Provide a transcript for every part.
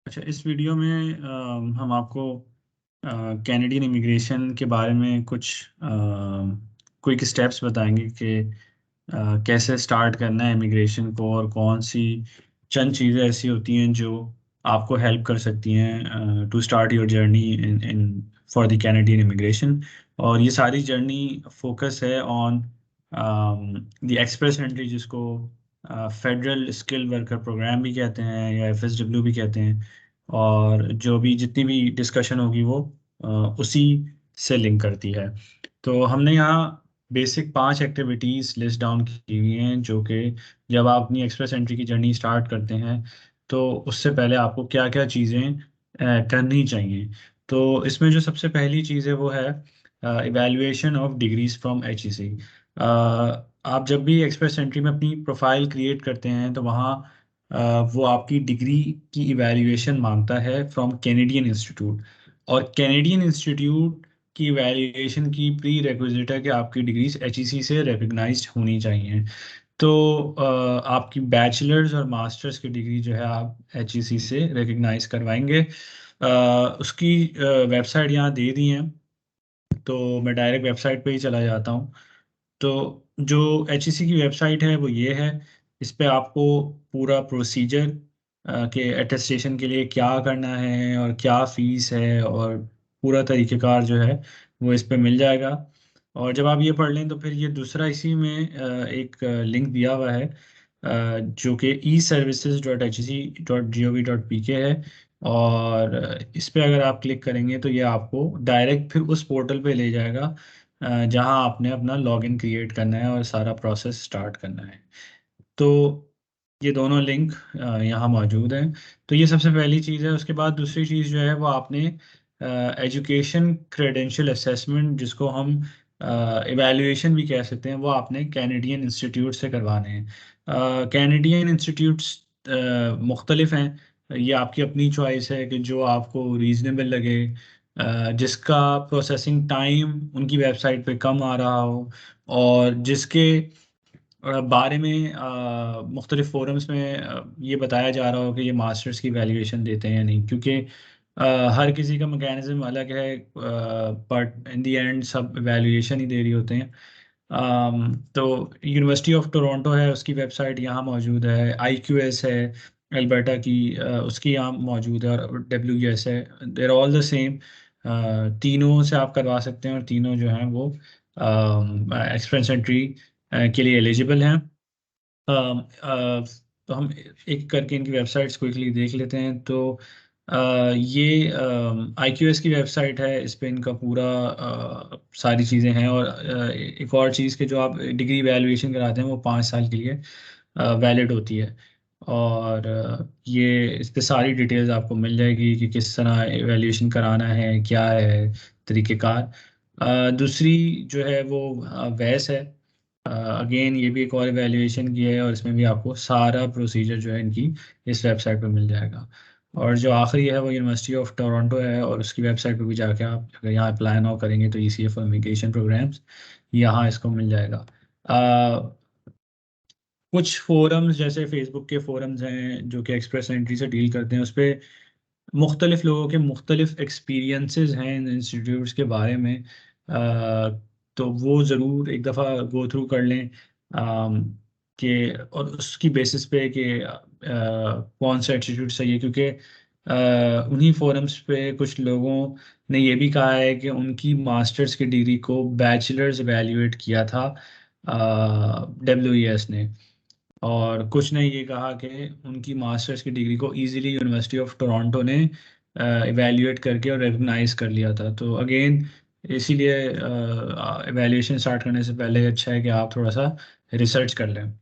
अच्छा, इस वीडियो में हम आपको कैनेडियन इमिग्रेशन के बारे में कुछ क्विक स्टेप्स बताएंगे कि कैसे स्टार्ट करना है इमिग्रेशन को और कौन सी चंद चीज़ें ऐसी होती हैं जो आपको हेल्प कर सकती हैं to start your journey in in for the Canadian immigration. और ये सारी जर्नी फोकस है ऑन द एक्सप्रेस एंट्री, जिसको फेडरल स्किल वर्कर प्रोग्राम भी कहते हैं या एफएसडब्ल्यू भी कहते हैं। और जो भी जितनी भी डिस्कशन होगी वो अ, उसी से लिंक करती है। तो हमने यहाँ बेसिक 5 एक्टिविटीज़ लिस्ट डाउन की हुई हैं जो कि जब आप अपनी एक्सप्रेस एंट्री की जर्नी स्टार्ट करते हैं तो उससे पहले आपको क्या क्या चीज़ें करनी चाहिए। तो इसमें जो सबसे पहली चीज़ है वो है evaluation of degrees from HEC. आप जब भी एक्सप्रेस एंट्री में अपनी प्रोफाइल क्रिएट करते हैं तो वहाँ वो आपकी डिग्री की इवैल्यूएशन मांगता है फ्रॉम कैनेडियन इंस्टीट्यूट। और कैनेडियन इंस्टीट्यूट की इवैल्यूएशन की प्री रेक्विजिट है कि आपकी डिग्रीज एचईसी से रिकग्नाइज्ड होनी चाहिए। तो आपकी बैचलर्स और मास्टर्स की डिग्री जो है आप एचईसी से रिकग्नाइज करवाएंगे। उसकी वेबसाइट यहाँ दे दी है, तो मैं डायरेक्ट वेबसाइट पे ही चला जाता हूँ। तो जो एचईसी की वेबसाइट है वो ये है। इस पे आपको पूरा प्रोसीजर के अटेस्टेशन के लिए क्या करना है और क्या फीस है और पूरा तरीक़ेकार जो है वो इस पे मिल जाएगा। और जब आप ये पढ़ लें तो फिर ये दूसरा इसी में एक लिंक दिया हुआ है जो कि eservices.hec.gov.pk है। और इस पे अगर आप क्लिक करेंगे तो ये आपको डायरेक्ट फिर उस पोर्टल पे ले जाएगा जहां आपने अपना लॉगिन क्रिएट करना है और सारा प्रोसेस स्टार्ट करना है। तो ये दोनों लिंक यहाँ मौजूद हैं। तो ये सबसे पहली चीज़ है। उसके बाद दूसरी चीज़ जो है वो आपने एजुकेशन क्रेडेंशियल असेसमेंट, जिसको हम इवैल्यूएशन भी कह सकते हैं, वो आपने कैनेडियन इंस्टीट्यूट से करवाने हैं। कैनेडियन इंस्टीट्यूट्स मुख्तलिफ हैं। ये आपकी अपनी चॉइस है कि जो आपको रीज़नेबल लगे, जिसका प्रोसेसिंग टाइम उनकी वेबसाइट पे कम आ रहा हो और जिसके बारे में मुख्तलिफ फोरम्स में ये बताया जा रहा हो कि ये मास्टर्स की वैल्यूएशन देते हैं या नहीं। क्योंकि हर किसी का मैकेनिज्म अलग है, बट इन द एंड सब वैल्यूएशन ही दे रही होते हैं। तो यूनिवर्सिटी ऑफ टोरंटो है, उसकी वेबसाइट यहाँ मौजूद है। IQS है अल्बर्टा की, उसकी यहाँ मौजूद है। और WS है। देर ऑल द सेम। तीनों से आप करवा सकते हैं और तीनों जो हैं वो एक्सपेंस एंट्री के लिए एलिजिबल हैं। तो हम एक करके इनकी वेबसाइट्स क्विकली देख लेते हैं। तो ये IQS की वेबसाइट है। इस पे इनका पूरा सारी चीज़ें हैं। और एक और चीज़ कि जो आप डिग्री वैल्यूएशन कराते हैं वो 5 साल के लिए वैलिड होती है। और ये इस पे सारी डिटेल्स आपको मिल जाएगी कि किस तरह वैल्यूएशन कराना है, क्या है तरीक़ेकार। दूसरी जो है वो वैस है। अगेन ये भी एक और एवेल्यूएशन की है और इसमें भी आपको सारा प्रोसीजर जो है इनकी इस वेबसाइट पर मिल जाएगा। और जो आखिरी है वो यूनिवर्सिटी ऑफ टोरंटो है और उसकी वेबसाइट पर भी जाके आप अगर यहाँ अप्लाई नाउ करेंगे तो ECA फॉर इमिग्रेशन प्रोग्राम्स यहाँ इसको मिल जाएगा। कुछ फोरम्स जैसे फेसबुक के फोरम्स हैं जो कि एक्सप्रेस एंट्री से डील करते हैं, उस पर मुख्तलिफ लोगों के मुख्तलिफ एक्सपीरियंसेस हैं इन इंस्टीट्यूट्स के बारे में। तो वो ज़रूर एक दफ़ा गो थ्रू कर लें कि और उसकी बेसिस पे कि कौन सा इंस्टीट्यूट सही है। क्योंकि उन्हीं फोरम्स पे कुछ लोगों ने ये भी कहा है कि उनकी मास्टर्स की डिग्री को बैचलर्स एवेल्यूएट किया था WES ने। और कुछ ने ये कहा कि उनकी मास्टर्स की डिग्री को इजीली यूनिवर्सिटी ऑफ टोरंटो ने इवैल्यूएट करके और रिकग्नाइज कर लिया था। तो अगेन इसीलिए इवैल्यूएशन स्टार्ट करने से पहले अच्छा है कि आप थोड़ा सा रिसर्च कर लें।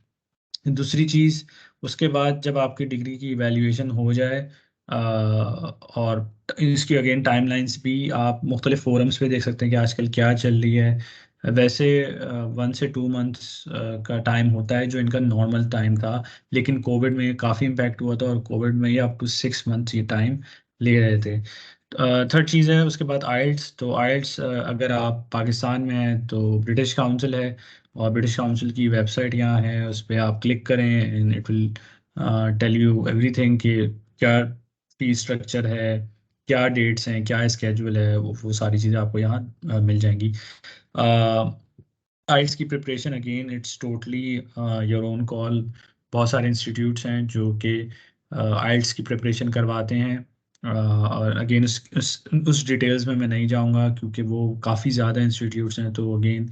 दूसरी चीज़, उसके बाद जब आपकी डिग्री की इवैल्यूएशन हो जाए और इसकी अगेन टाइमलाइंस भी आप मुख्तलिफ फोरम्स पे देख सकते हैं कि आजकल क्या चल रही है। वैसे 1 से 2 मंथ्स का टाइम होता है जो इनका नॉर्मल टाइम था, लेकिन कोविड में काफ़ी इम्पैक्ट हुआ था और कोविड में ये अप टू 6 मंथ्स ये टाइम ले रहे थे। थर्ड चीज़ है उसके बाद आइल्स। तो आइल्स अगर आप पाकिस्तान में हैं तो ब्रिटिश काउंसिल है और ब्रिटिश काउंसिल की वेबसाइट यहाँ है, उस पर आप क्लिक करें and it will tell you everything कि क्या फीस स्ट्रक्चर है, क्या डेट्स हैं, क्या स्केड्यूल है, वो सारी चीज़ें आपको यहाँ मिल जाएंगी। आइल्स की preparation again it's totally your own call. बहुत सारे इंस्टीट्यूट्स हैं जो कि आइल्स की प्रिपरेशन करवाते हैं। और अगेन उस डिटेल्स में मैं नहीं जाऊंगा क्योंकि वो काफ़ी ज़्यादा इंस्टीट्यूट्स हैं। तो again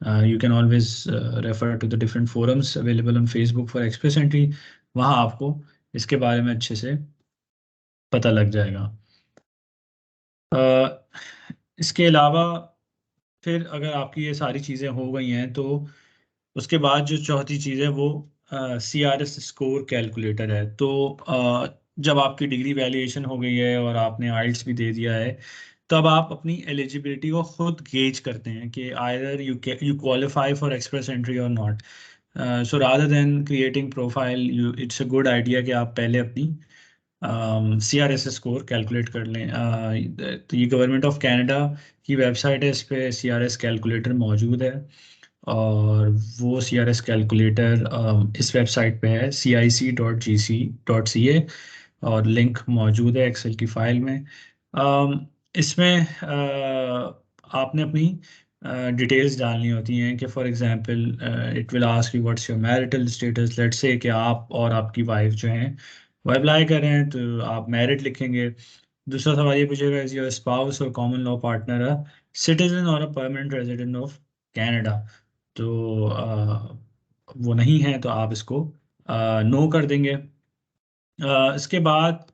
you can always refer to the different forums available on Facebook for Express Entry। वहाँ आपको इसके बारे में अच्छे से पता लग जाएगा। अ, इसके अलावा फिर अगर आपकी ये सारी चीज़ें हो गई हैं तो उसके बाद जो चौथी चीज़ है वो CRS स्कोर कैलकुलेटर है। तो जब आपकी डिग्री वैल्यूएशन हो गई है और आपने आइल्स भी दे दिया है, तब आप अपनी एलिजिबिलिटी को खुद गेज करते हैं कि either you qualify for express entry और not. So rather than creating profile, you it's a good idea कि आप पहले अपनी CRS स्कोर कैलकुलेट कर लें। तो ये गवर्नमेंट ऑफ कनाडा की वेबसाइट है, इस पे CRS कैलकुलेटर मौजूद है। और वो CRS कैलकुलेटर इस वेबसाइट पे है cic.gc.ca, और लिंक मौजूद है एक्सेल की फाइल में। इसमें आपने अपनी डिटेल्स डालनी होती हैं कि for example it will ask you what's your marital status. Let's say कि आप और आपकी वाइफ जो हैं वो अप्लाई कर रहे हैं, तो आप मैरिड लिखेंगे। दूसरा सवाल ये पूछेगा, इज योर स्पाउस और common law partner a citizen और a permanent resident of Canada. तो वो नहीं है तो आप इसको नो कर देंगे। इसके बाद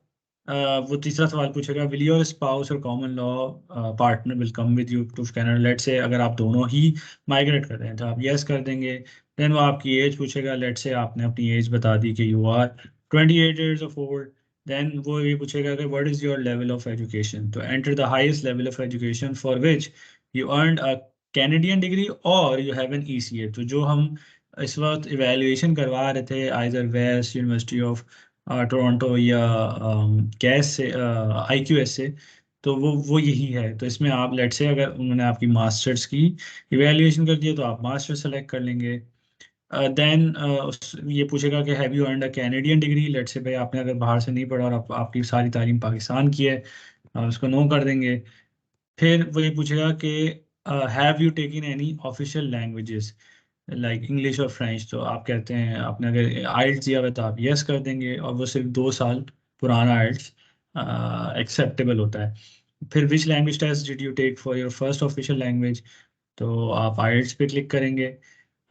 अ, वो तीसरा सवाल पूछेगा, विल योर स्पाउस और common law partner will come with you to Canada. Let say अगर आप दोनों ही माइग्रेट कर रहे हैं तो आप यस कर देंगे। देन वो आपकी एज पूछेगा। लेट से आपने अपनी एज बता दी कि you are 28 years of old। Then वो ये पूछेगा कि what is your level of education. तो enter the highest level of education for which you earned a Canadian degree और यू हैव एन ECA। तो जो हम इस वक्त इवेल्युएशन करवा रहे थे आइजर वेस्ट यूनिवर्सिटी ऑफ टोरंटो या कैस से, IQS से, तो वो यही है। तो इसमें आप लेट से अगर उन्होंने आपकी मास्टर्स की इवेल्युएशन कर दिया तो आप मास्टर सेलेक्ट कर लेंगे। देन ये पूछेगा कि have you earned a Canadian degree. Late से भाई आपने अगर बाहर से नहीं पढ़ा और आपकी सारी तालीम पाकिस्तान की है, उसको नो कर देंगे। फिर वो ये पूछेगा कि have you taken any official languages like English और फ्रेंच। तो आप कहते हैं आपने अगर आइल्स दिया हुआ तो आप यस कर देंगे, और वो सिर्फ 2 साल पुराना आइल्स एक्सेप्टेबल होता है। फिर which language test did you take for your first official language. तो आप आइल्स पे क्लिक करेंगे।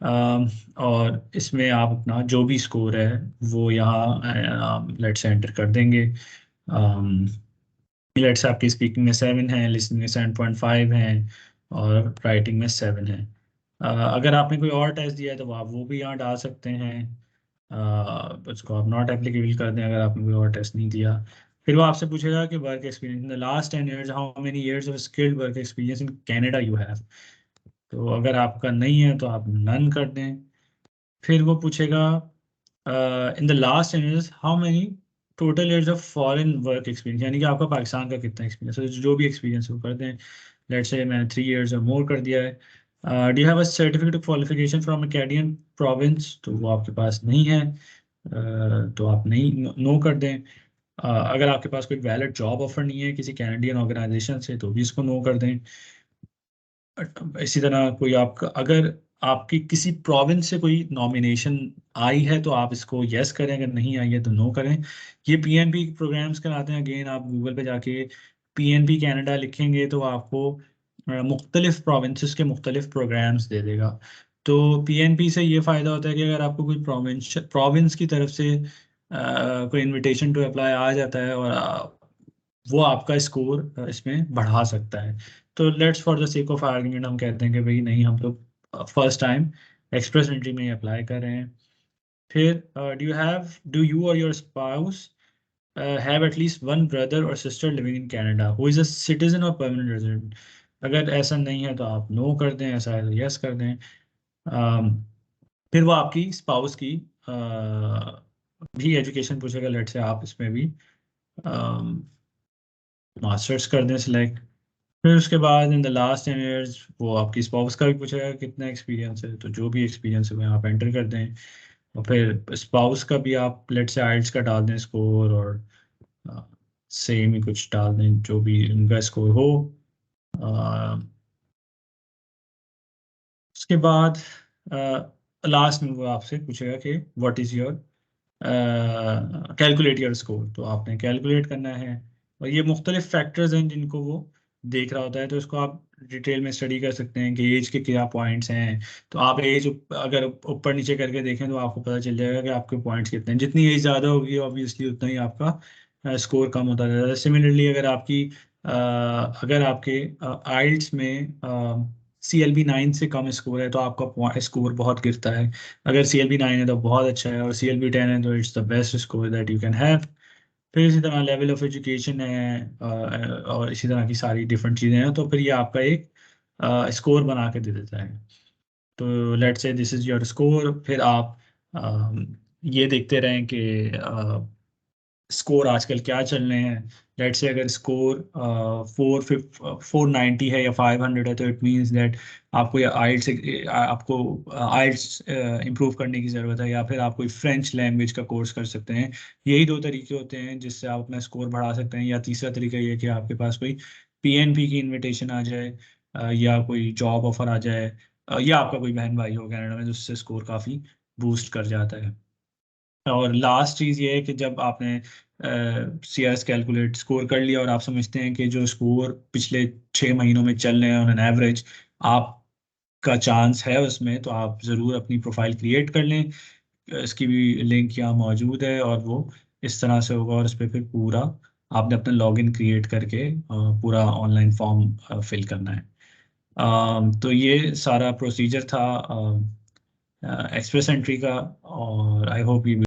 और इसमें आप अपना जो भी स्कोर है वो यहाँ लेट से एंटर कर देंगे। लेट्स आपकी स्पीकिंग में 7 है, लिसनिंग में 7.5 है, और राइटिंग में 7 है। अगर आपने कोई और टेस्ट दिया है तो आप वो भी यहाँ डाल सकते हैं। उसको आप नॉट एप्लीकेबल कर दें अगर आपने कोई और टेस्ट नहीं दिया। फिर वो आपसे पूछेगा कि work experience in the last 10 years, how many years of skilled work experience in Canada you have. तो अगर आपका नहीं है तो आप नन कर दें। फिर वो पूछेगा in the last 10 years how many total years of foreign work experience, यानी कि आपका पाकिस्तान का कितना एक्सपीरियंस है। जो भी एक्सपीरियंस वो कर दें। लेट्स से मैंने 3 years और मोर कर दिया है। Do have a certificate of qualification from a Canadian province. तो वो आपके पास नहीं है, तो आप नहीं नो कर दें। अगर आपके पास कोई वैलिड जॉब ऑफर नहीं है किसी कैनेडियन ऑर्गेनाइजेशन से तो भी इसको नो कर दें। इसी तरह कोई आपका अगर आपकी किसी प्रोविंस से कोई नॉमिनेशन आई है तो आप इसको यस करें, अगर नहीं आई है तो नो करें। ये PNP प्रोग्राम्स कराते हैं। अगेन आप गूगल पे जाके PNP कनाडा लिखेंगे तो आपको मुख्तलिफ प्रोविंसेस के मुख्तलिफ प्रोग्राम्स दे देगा। तो PNP से ये फ़ायदा होता है कि अगर आपको कोई प्रोविंस की तरफ से कोई इनविटेशन टू अप्लाई आ जाता है, और वो आपका स्कोर इसमें बढ़ा सकता है। तो let's for the sake of argument हम कहते हैं कि भाई नहीं, हम तो फर्स्ट टाइम एक्सप्रेस एंट्री में अप्लाई कर रहे हैं। फिर डू यू और your spouse have at least one brother और sister living in Canada who is a citizen और परमानेंट रेजिडेंट। अगर ऐसा नहीं है तो आप नो कर दें, ऐसा है तो यस कर दें। um, फिर वो आपकी स्पाउस की भी एजुकेशन पूछेगा। लेट से आप इसमें भी मास्टर्स कर दें सिलेक्ट। फिर उसके बाद इन द लास्ट 10 years वो आपकी स्पाउस का भी पूछेगा कितना एक्सपीरियंस है, तो जो भी एक्सपीरियंस है वो आप एंटर कर दें। और फिर स्पाउस का भी आप लेट से आइल्स का डाल दें स्कोर, और सेम ही कुछ डाल दें जो भी उनका स्कोर हो। उसके बाद लास्ट में वो आपसे पूछेगा कि what is your calculate your score, तो आपने कैलकुलेट करना है। और ये मुख्तलिफ फैक्टर्स हैं जिनको वो देख रहा होता है, तो इसको आप डिटेल में स्टडी कर सकते हैं कि एज के क्या पॉइंट्स हैं। तो आप एज अगर ऊपर नीचे करके देखें तो आपको पता चल जाएगा कि आपके पॉइंट्स कितने हैं। जितनी एज ज़्यादा होगी ऑब्वियसली उतना ही आपका स्कोर कम होता जाएगा। सिमिलरली अगर आपके आइल्स में CLB 9 से कम स्कोर है तो आपका स्कोर बहुत गिरता है। अगर CLB 9 है तो बहुत अच्छा है, और CLB 10 है तो it's the best score that you can have. फिर इसी तरह लेवल ऑफ एजुकेशन है, और इसी तरह की सारी डिफरेंट चीज़ें हैं, तो फिर ये आपका एक स्कोर बना के दे देता है। तो let's say this is your score. फिर आप ये देखते रहें कि स्कोर आजकल क्या चल रहे हैं। लेट से अगर स्कोर 490 है या 500 है तो इट मीन्स दैट आपको या आइल्स इम्प्रूव करने की ज़रूरत है, या फिर आप कोई फ्रेंच लैंग्वेज का कोर्स कर सकते हैं। यही दो तरीके होते हैं जिससे आप अपना स्कोर बढ़ा सकते हैं। या तीसरा तरीका ये है कि आपके पास कोई PNP की इनविटेशन आ जाए, या कोई जॉब ऑफर आ जाए, या आपका कोई बहन भाई हो कनाडा में, जिससे स्कोर काफ़ी बूस्ट कर जाता है। और लास्ट चीज़ ये है कि जब आपने CRS कैलकुलेट स्कोर कर लिया और आप समझते हैं कि जो स्कोर पिछले 6 महीनों में चल रहे हैं ऑन एन एवरेज आपका चांस है उसमें, तो आप ज़रूर अपनी प्रोफाइल क्रिएट कर लें। इसकी भी लिंक यहाँ मौजूद है, और वो इस तरह से होगा, और इस पर फिर पूरा आपने अपना लॉगिन क्रिएट करके पूरा ऑनलाइन फॉर्म फिल करना है। तो ये सारा प्रोसीजर था एक्सप्रेस एंट्री का, और आई होप यू